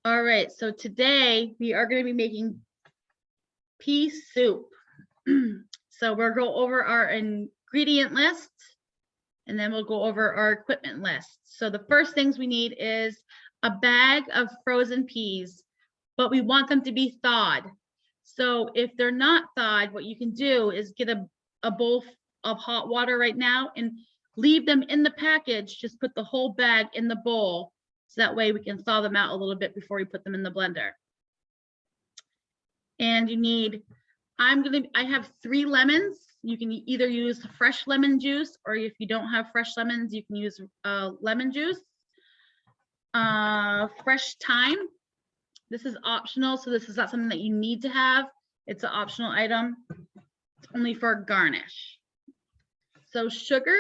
All right, so today we are going to be making pea soup. So we'll go over our ingredient list and then we'll go over our equipment list. So the first things we need is a bag of frozen peas, but we want them to be thawed. So if they're not thawed, what you can do is get a bowl of hot water right now and leave them in the package. Just put the whole bag in the bowl. So that way we can thaw them out a little bit before we put them in the blender. And you need, I have 3 lemons. You can either use fresh lemon juice, or if you don't have fresh lemons, you can use lemon juice. Fresh thyme. This is optional, so this is not something that you need to have. It's an optional item. It's only for garnish. So sugar.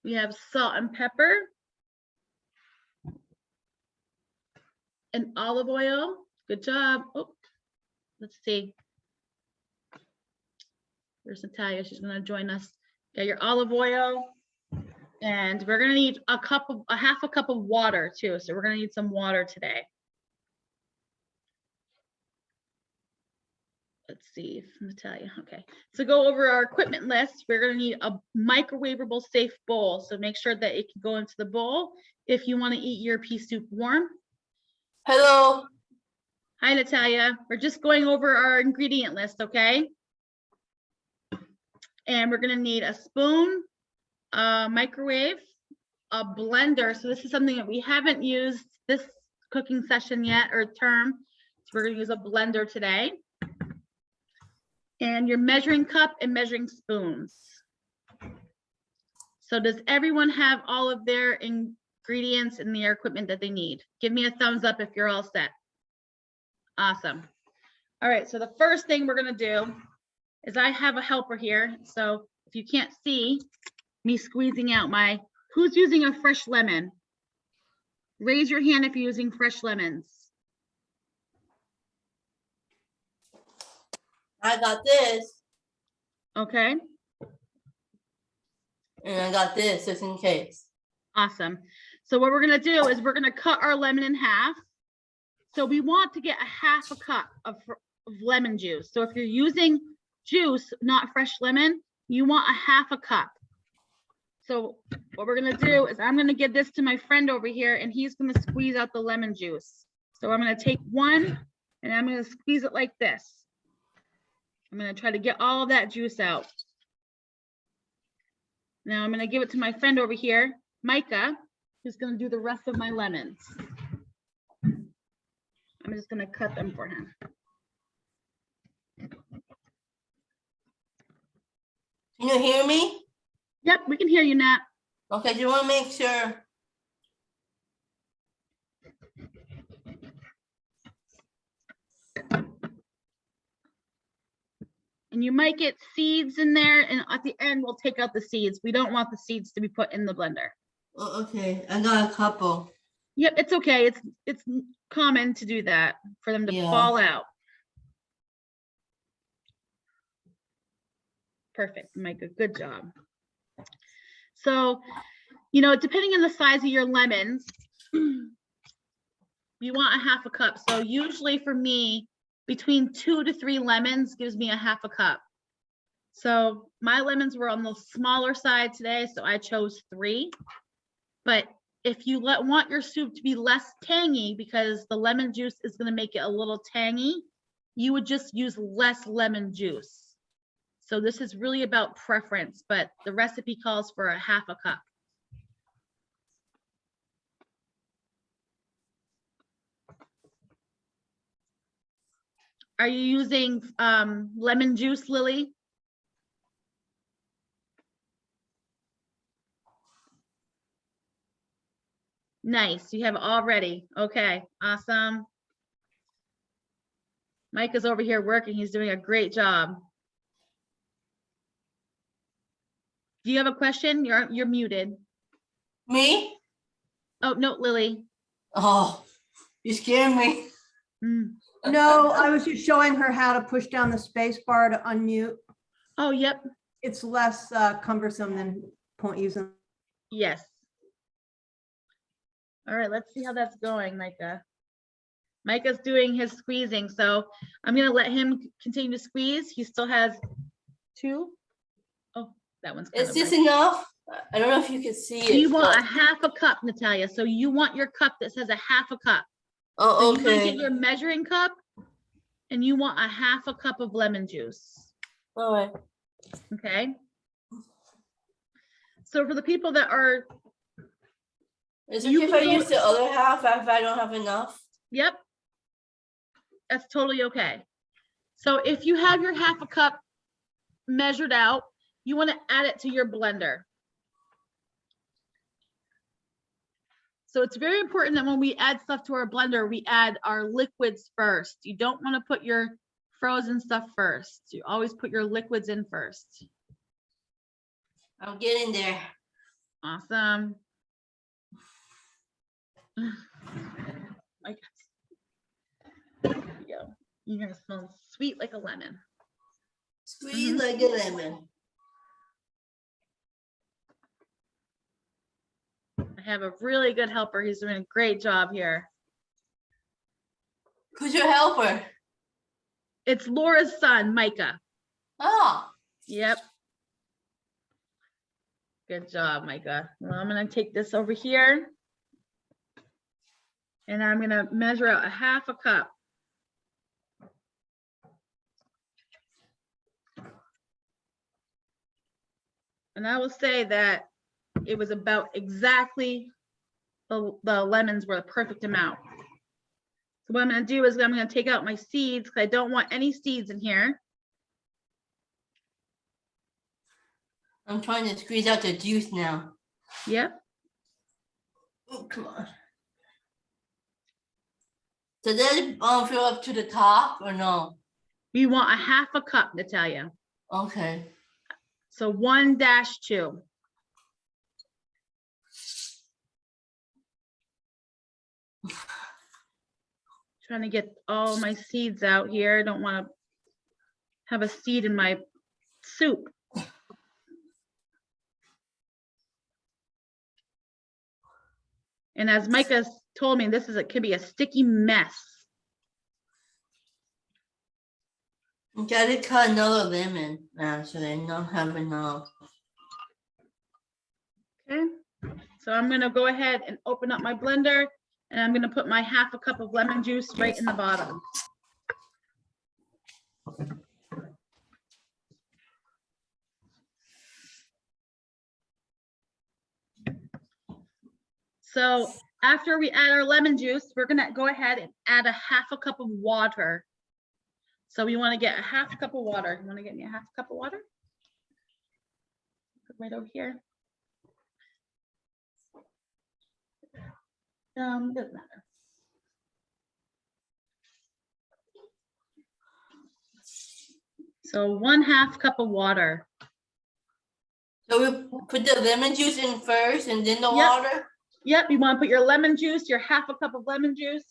We have salt and pepper. And olive oil. Good job. Oh, let's see. There's Natalia. She's going to join us. Got your olive oil. And we're going to need a half a cup of water too. So we're going to need some water today. Let's see if Natalia, okay. So go over our equipment list. We're going to need a microwavable safe bowl. So make sure that it can go into the bowl if you want to eat your pea soup warm. Hello. Hi, Natalia. We're just going over our ingredient list, okay? And we're going to need a spoon, a microwave, a blender. So this is something that we haven't used this cooking session yet, or term. So we're going to use a blender today. And your measuring cup and measuring spoons. So does everyone have all of their ingredients and their equipment that they need? Give me a thumbs up if you're all set. Awesome. All right, so the first thing we're going to do is I have a helper here. So if you can't see me squeezing out who's using a fresh lemon? Raise your hand if you're using fresh lemons. I got this. Okay. And I got this just in case. Awesome. So what we're going to do is we're going to cut our lemon in half. So we want to get a half a cup of lemon juice. So if you're using juice, not fresh lemon, you want a half a cup. So what we're going to do is I'm going to give this to my friend over here and he's going to squeeze out the lemon juice. So I'm going to take one and I'm going to squeeze it like this. I'm going to try to get all of that juice out. Now I'm going to give it to my friend over here, Micah, who's going to do the rest of my lemons. I'm just going to cut them for him. Can you hear me? Yep, we can hear you, Nat. Okay, you want to make sure. And you might get seeds in there, and at the end, we'll take out the seeds. We don't want the seeds to be put in the blender. Oh, okay, I got a couple. Yep, it's okay. It's common to do that, for them to fall out. Perfect, Micah, good job. So, depending on the size of your lemons, you want a half a cup. So usually for me, between 2 to 3 lemons gives me a half a cup. So my lemons were on the smaller side today, so I chose 3. But if you want your soup to be less tangy, because the lemon juice is going to make it a little tangy, you would just use less lemon juice. So this is really about preference, but the recipe calls for a half a cup. Are you using lemon juice, Lily? Nice, you have it all ready. Okay, awesome. Mike is over here working. He's doing a great job. Do you have a question? You're muted. Me? Oh, no, Lily. Oh, you scared me. No, I was just showing her how to push down the space bar to unmute. Oh, yep. It's less cumbersome than using. Yes. All right, let's see how that's going, Micah. Micah's doing his squeezing, so I'm gonna let him continue to squeeze. He still has 2. Oh, that one's kind Is of this big. enough? I don't know if you can see it. You want a but- half a cup, Natalia. So you want your cup that says a half a cup. So Oh, you want to okay. get your measuring cup and you want a half a cup of lemon juice. All right. Okay. So for the people that are, Is it You okay if can I go- use the other half if I don't have enough? yep, that's totally okay. So if you have your half a cup measured out, you want to add it to your blender. So it's very important that when we add stuff to our blender, we add our liquids first. You don't want to put your frozen stuff first. You always put your liquids in first. I'm getting there. Awesome. My God. There you go. You're gonna smell sweet like a lemon. Squeeze like a lemon. I have a really good helper. He's doing a great job here. Who's your helper? It's Laura's son, Micah. Oh, Yep. Good job, Micah. Well, I'm gonna take this over here. And I'm gonna measure out a half a cup. And I will say that it was about exactly the lemons were the perfect amount. So what I'm gonna do is I'm gonna take out my seeds because I don't want any seeds in here. I'm trying to squeeze out the juice now. Yep. Oh, come on. Does that fill up to the top or no? You want a half a cup, Natalia. Okay. So 1-2. Trying to get all my seeds out here. I don't want to have a seed in my soup. And as Micah told me, it could be a sticky mess. You gotta cut another lemon, actually. I don't have enough. Okay. So I'm gonna go ahead and open up my blender and I'm gonna put my half a cup of lemon juice right in the bottom. So after we add our lemon juice, we're gonna go ahead and add a half a cup of water. So we wanna get a half a cup of water. You wanna get me a half a cup of water? Put right over here. Doesn't matter. So 1/2 cup of water. So we put the lemon juice in first and then the Yep. water? Yep, you wanna put your lemon juice, your half a cup of lemon juice.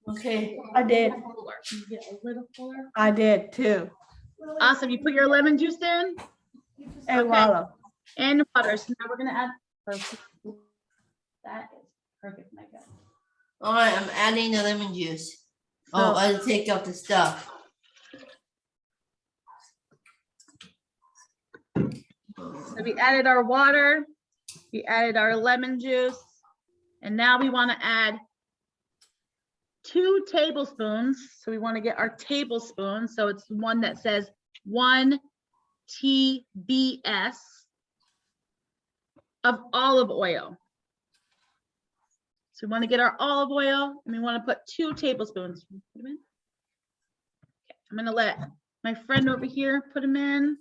Okay. I did. Can you get a little fuller? I did too. Awesome, you put your lemon juice in And Okay. Lala. and water. So now we're gonna add. Perfect. That is perfect, Micah. All right, I'm adding the lemon juice. So- Oh, I'll take out the stuff. So we added our water, we added our lemon juice, and now we want to add 2 tablespoons. So we want to get our tablespoon. So it's one that says 1 TBS of olive oil. So we want to get our olive oil and we want to put 2 tablespoons. Put 'em in. Okay, I'm going to let my friend over here put them in.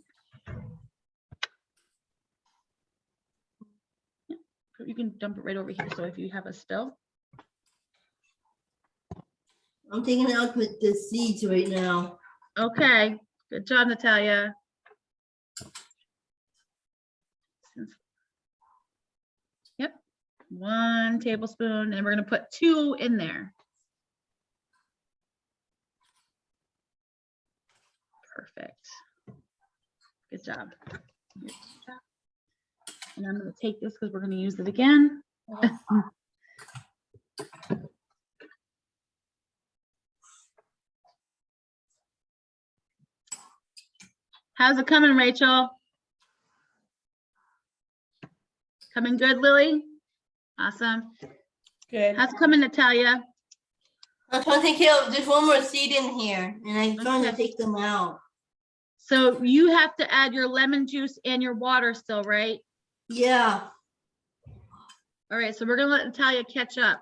You can dump it right over here. So if you have a spill. I'm taking out with the seeds right now. Okay, good job, Natalia. Yep, 1 tablespoon, and we're gonna put 2 in there. Perfect. Good job. And I'm gonna take this because we're gonna use it again. How's it coming, Rachel? Coming good, Lily? Awesome. Good. How's it coming, Natalia? I'm trying to take care of, there's one more seed in here and I'm trying to Okay. take them out. So you have to add your lemon juice and your water still, right? Yeah, All right, so we're gonna let Natalia catch up.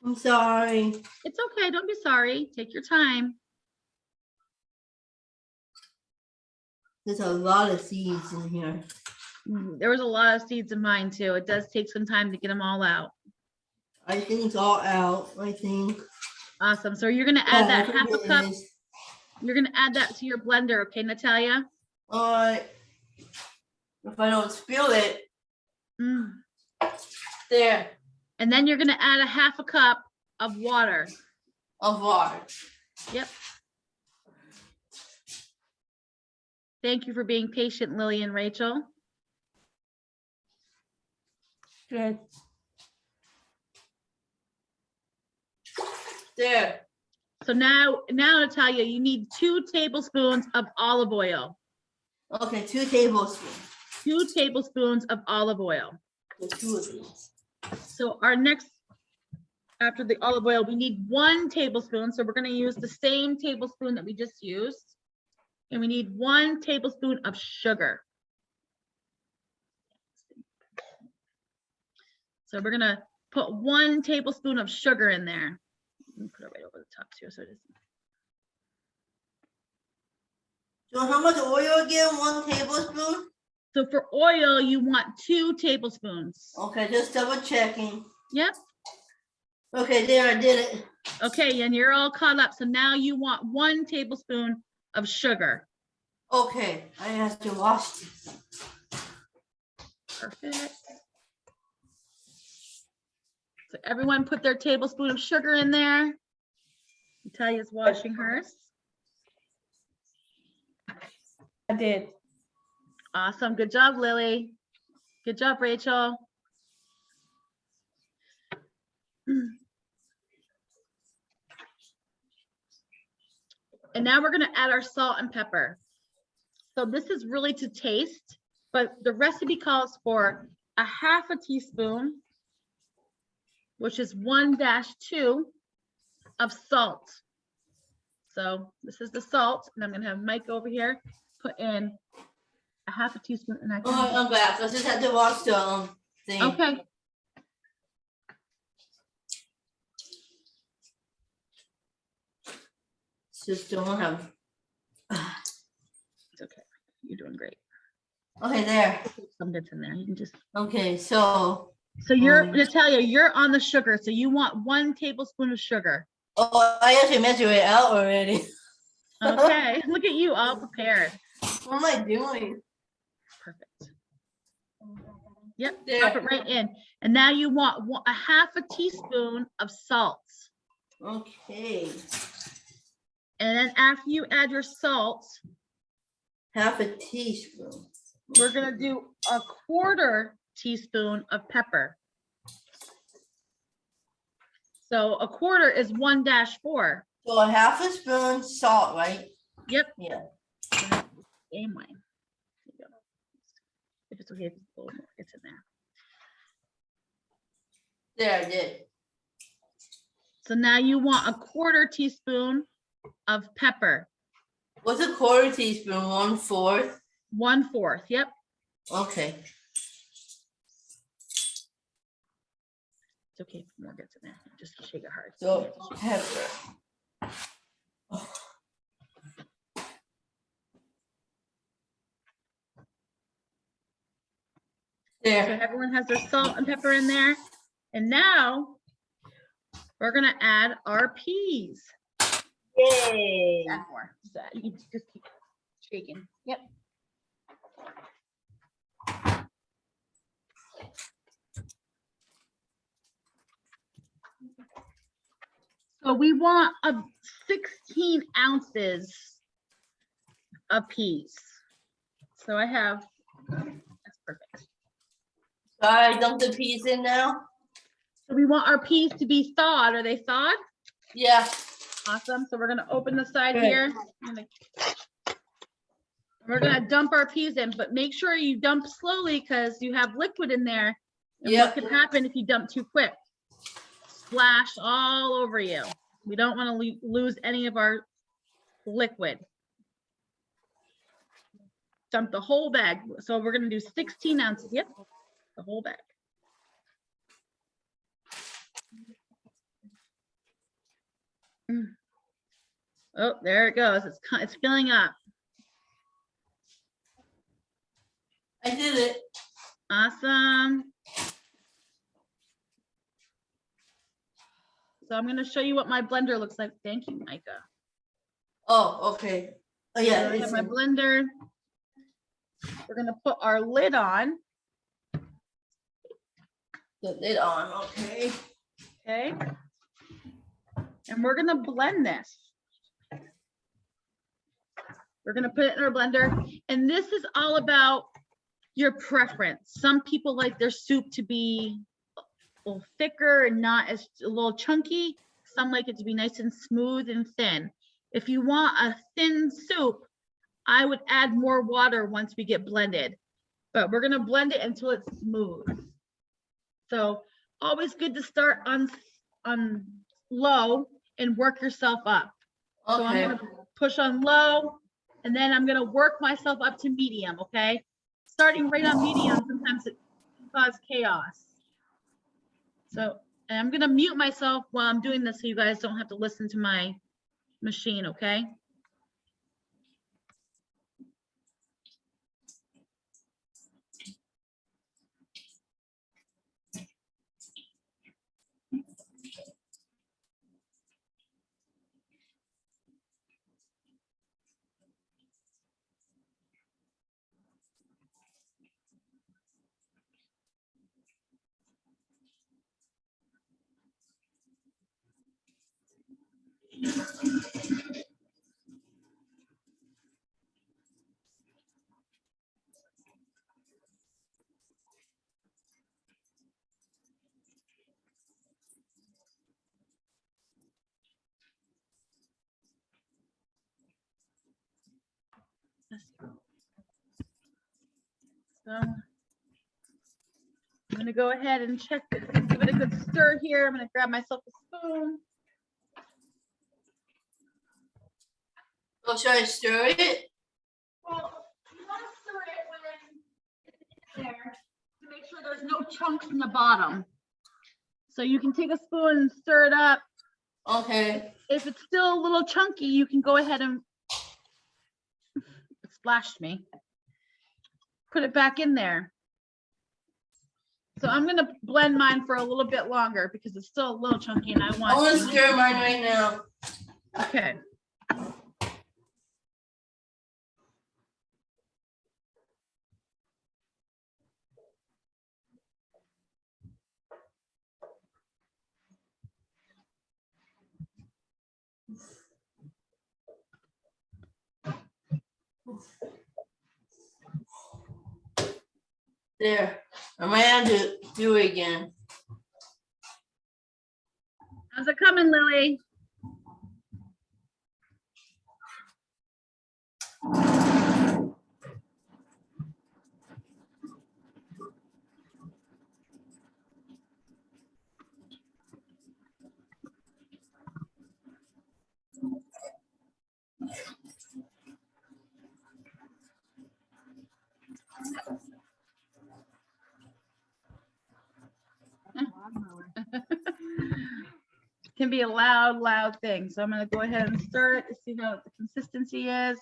I'm sorry. It's okay, don't be sorry. Take your time. There's a lot of seeds in here. There was a lot of seeds in mine too. It does take some time to get them all out. I think it's all out, I think. Awesome. So you're gonna add Yeah, I that think half a it cup. is. You're gonna add that to your blender, okay, Natalia? Alright. If I don't spill it, Mm. there, And then you're gonna add a half a cup of water. of water. Yep. Thank you for being patient, Lily and Rachel. Good. There. So now Natalia, you need 2 tablespoons of olive oil. Okay, 2 tablespoons. 2 tablespoons of olive oil. So 2 of these. So our next, after the olive oil, we need 1 tablespoon. So we're gonna use the same tablespoon that we just used. And we need 1 tablespoon of sugar. So we're gonna put 1 tablespoon of sugar in there. Let me put it right over the top too, so it isn't. So how much oil again? 1 tablespoon? So for oil, you want 2 tablespoons. Okay, just double checking. Yep. Okay, there, I did it. Okay, and you're all caught up. So now you want 1 tablespoon of sugar. Okay, I have to wash this. Perfect. So everyone put their tablespoon of sugar in there. Natalia's washing hers. I did. Awesome. Good job, Lily. Good job, Rachel. And now we're going to add our salt and pepper. So this is really to taste, but the recipe calls for a half a teaspoon, which is 1-2 of salt. So this is the salt, and I'm going to have Mike over here put in a half a teaspoon. And Oh, I'm back. I just had to wash the thing. Okay. Just don't have. It's okay. You're doing great. Okay, there. Some bits in there. You can just. Okay, so. So you're Natalia, you're on the sugar. So you want 1 tablespoon of sugar. Oh, I actually measured it out already. Okay. Look at you, all prepared. What am I doing? Perfect. Yep. There. Drop it right in. And now you want a half a teaspoon of salt. Okay, And then after you add your salt, half a teaspoon. we're gonna do a 1/4 teaspoon of pepper. So a 1/4 is 1-4. So a half a spoon salt, right? Yep. Yeah. Same way. There you go. If it's okay, if it's a little more, it's in there. There, I did. So now you want a 1/4 teaspoon of pepper. What's a 1/4 teaspoon? 1/4. 1/4. Yep. Okay. It's okay if more gets in there. Just shake it hard. So pepper. So There. everyone has their salt and pepper in there. And now we're gonna add our peas. Yay. Add more. So you can just keep shaking. Yep. So we want 16 ounces of peas. So I have, that's perfect. I dump the peas in now. So we want our peas to be thawed. Are they thawed? Yeah. Awesome. So we're gonna open the side Good. here. We're gonna dump our peas in, but make sure you dump slowly because you have liquid in there. And Yep. what could happen if you dump too quick? Splash all over you. We don't want to lose any of our liquid. Dump the whole bag. So we're gonna do 16 ounces. Yep, the whole bag. Oh, there it goes. It's filling up. I did it. Awesome. So I'm going to show you what my blender looks like. Thank you, Micah. Oh, okay. Oh, So yeah. I It's have my in. blender. We're going to put our lid on. The lid on. Okay. Okay. And we're going to blend this. We're going to put it in our blender. And this is all about your preference. Some people like their soup to be a little thicker and not as a little chunky. Some like it to be nice and smooth and thin. If you want a thin soup, I would add more water once we get blended, but we're gonna blend it until it's smooth. So always good to start on low and work yourself up. So I'm Okay. gonna push on low and then I'm gonna work myself up to medium, okay? Starting right on medium, sometimes it can cause chaos. So and I'm gonna mute myself while I'm doing this so you guys don't have to listen to my machine, okay? So I'm gonna go ahead and check it, give it a good stir here. I'm gonna grab myself a spoon. Oh, should I stir it? Well, you want to stir it when it's in there to make sure there's no chunks in the bottom. So you can take a spoon and stir it up. Okay. If it's still a little chunky, you can go ahead and it splashed me. Put it back in there. So I'm gonna blend mine for a little bit longer because it's still a little chunky and I I want to want. stir mine right now. Okay. There. I might have to do it again. How's it coming, Lily? Can be a loud thing. So I'm gonna go ahead and stir it to see how the consistency is.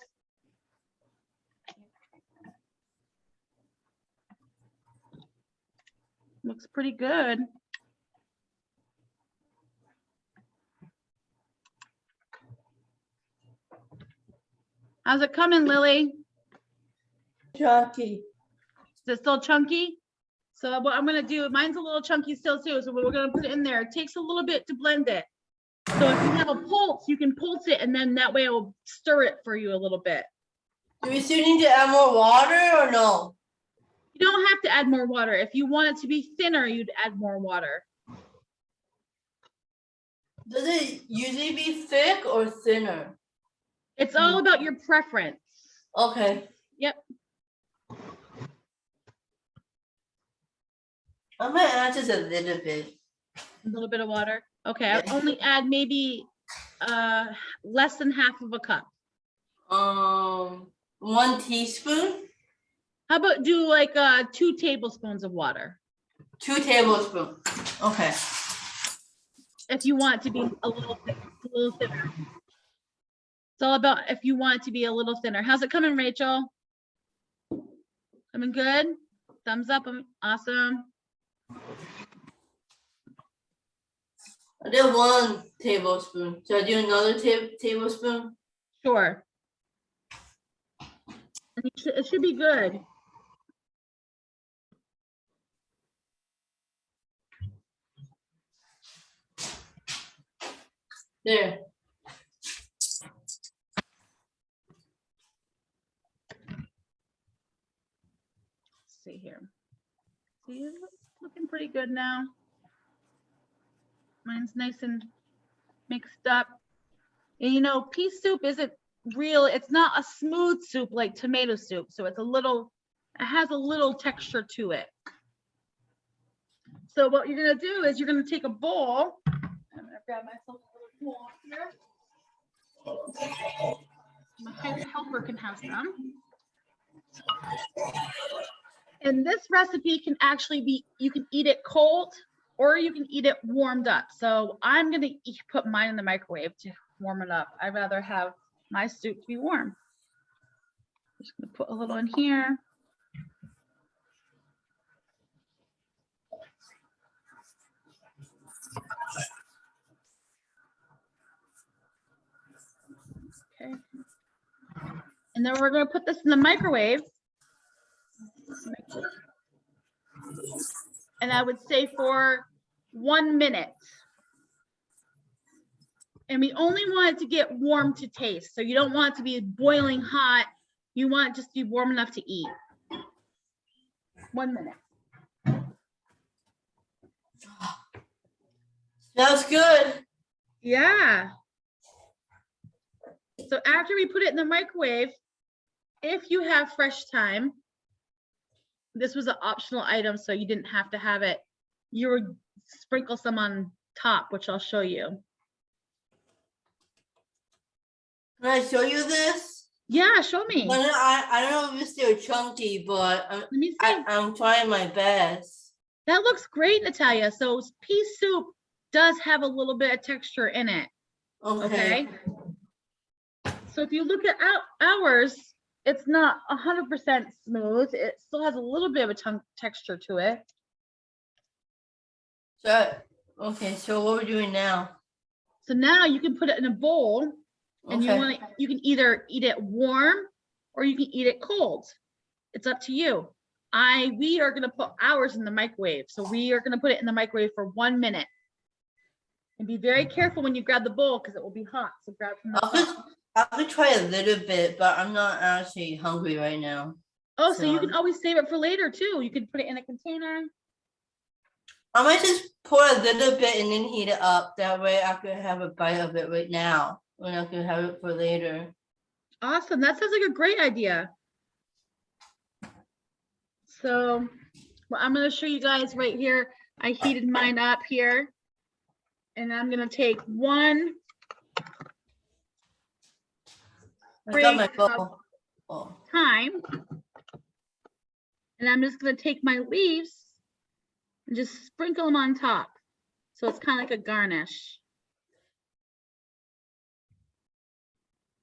Looks pretty good. How's it coming, Lily? Chunky. Is it still chunky? So what I'm gonna do, mine's a little chunky still too, so we're gonna put it in there. It takes a little bit to blend it. So if you have a pulse, you can pulse it and then that way it will stir it for you a little bit. Do we still need to add more water or no? You don't have to add more water. If you want it to be thinner, you'd add more water. Does it usually be thick or thinner? It's all about your preference. Okay. Yep. I might add just a little bit. A little bit of water. Okay, Yeah. I'll only add maybe less than half of a cup. 1 teaspoon, How about do like 2 tablespoons of water 2 tablespoons. Okay. if you want it to be a little thinner. It's all about if you want it to be a little thinner. How's it coming, Rachel? Coming good? Thumbs up. Awesome. I did 1 tablespoon. So I do another tablespoon. Sure. And it should be good. There. Let's see here. See, it's looking pretty good now. Mine's nice and mixed up. And you know, pea soup isn't real, it's not a smooth soup like tomato soup. So it's it has a little texture to it. So what you're gonna do is you're gonna take a bowl. I'm gonna grab myself a little bowl here. My helper can have some. And this recipe can actually be, you can eat it cold or you can eat it warmed up. So I'm gonna put mine in the microwave to warm it up. I'd rather have my soup to be warm. Just gonna put a little in here. Okay. And then we're gonna put this in the microwave. And I would say for 1 minute. And we only want it to get warm to taste. So you don't want it to be boiling hot. You want it just to be warm enough to eat. 1 minute. Smells good. Yeah. So after we put it in the microwave, if you have fresh thyme, this was an optional item, so you didn't have to have it. You would sprinkle some on top, which I'll show you. Can I show you this? Yeah, show me. But I don't know if it's still chunky, but Let me see. I'm trying my best. That looks great, Natalia. So pea soup does have a little bit of texture in it. Okay. So if you look at ours, it's not 100% smooth. It still has a little bit of a texture to it. So, okay, so what we're doing now? So now you can put it in a bowl, and Okay. you can either eat it warm or you can eat it cold. It's up to you. We are gonna put ours in the microwave. So we are gonna put it in the microwave for 1 minute. And be very careful when you grab the bowl because it will be hot. So grab from the top. I could try a little bit, but I'm not actually hungry right now. Oh, so you So- can always save it for later too. You could put it in a container. I might just pour a little bit and then heat it up. That way I could have a bite of it right now, and I could have it for later. Awesome. That sounds like a great idea. So, well, I'm going to show you guys right here. I heated mine up here. And I'm going to take 1 I got my Great. bowl. Oh. thyme. And I'm just going to take my leaves and just sprinkle them on top. So it's kind of like a garnish.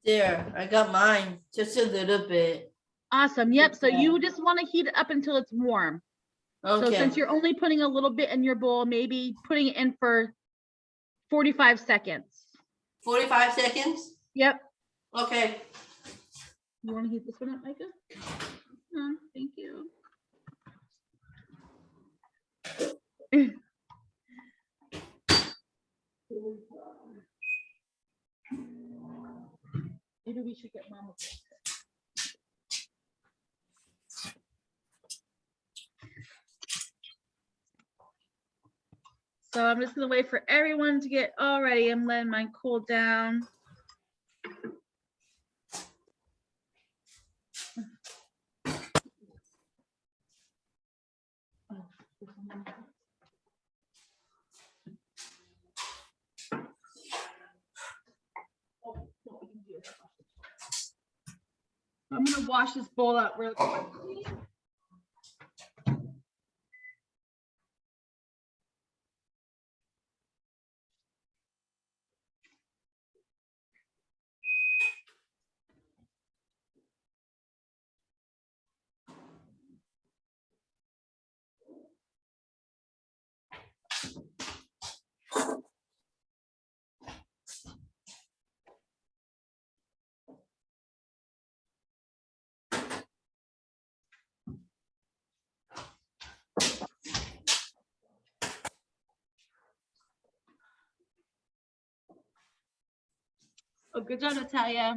There, I got mine. Just a little bit. Awesome. Yep. So Okay. you just want to heat it up until it's warm. So Okay. since you're only putting a little bit in your bowl, maybe putting it in for 45 seconds. 45 seconds? Yep. Okay. You want to heat this one up, Micah? Thank you. Maybe we should get Mama. So I'm just gonna wait for everyone to get all ready. I'm letting mine cool down. I'm gonna wash this bowl out real quick. Oh, good job, Natalia.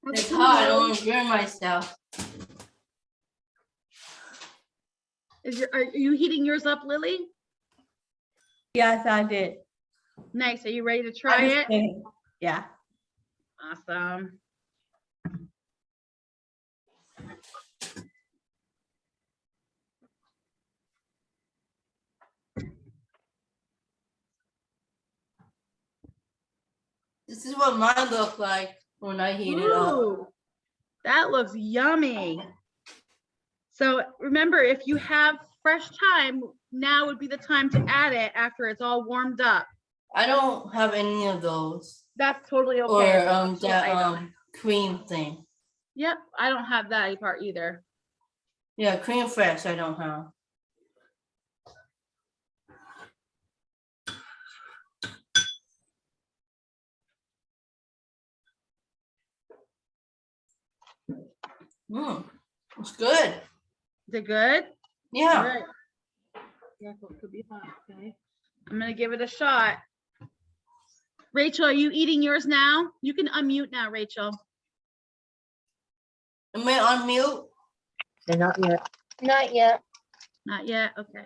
It's hot. I don't want to burn myself. Are you heating yours up, Lily? Yes, I did. Nice. Are you ready to I'm try just it? kidding. Yeah. Awesome. This is what mine look like when I heat it up. Ooh, that looks yummy. So remember, if you have fresh thyme, now would be the time to add it after it's all warmed up. I don't have any of those. That's totally Or okay. It's an optional that item. cream thing. Yep, I don't have that part either. Yeah, cream fresh I don't have. It's good. Is it good? All Yeah. right. Yeah, it could be hot. Okay. I'm gonna give it a shot. Rachel, are you eating yours now? You can unmute now, Rachel. Am I on mute? Not yet. Not yet. Okay.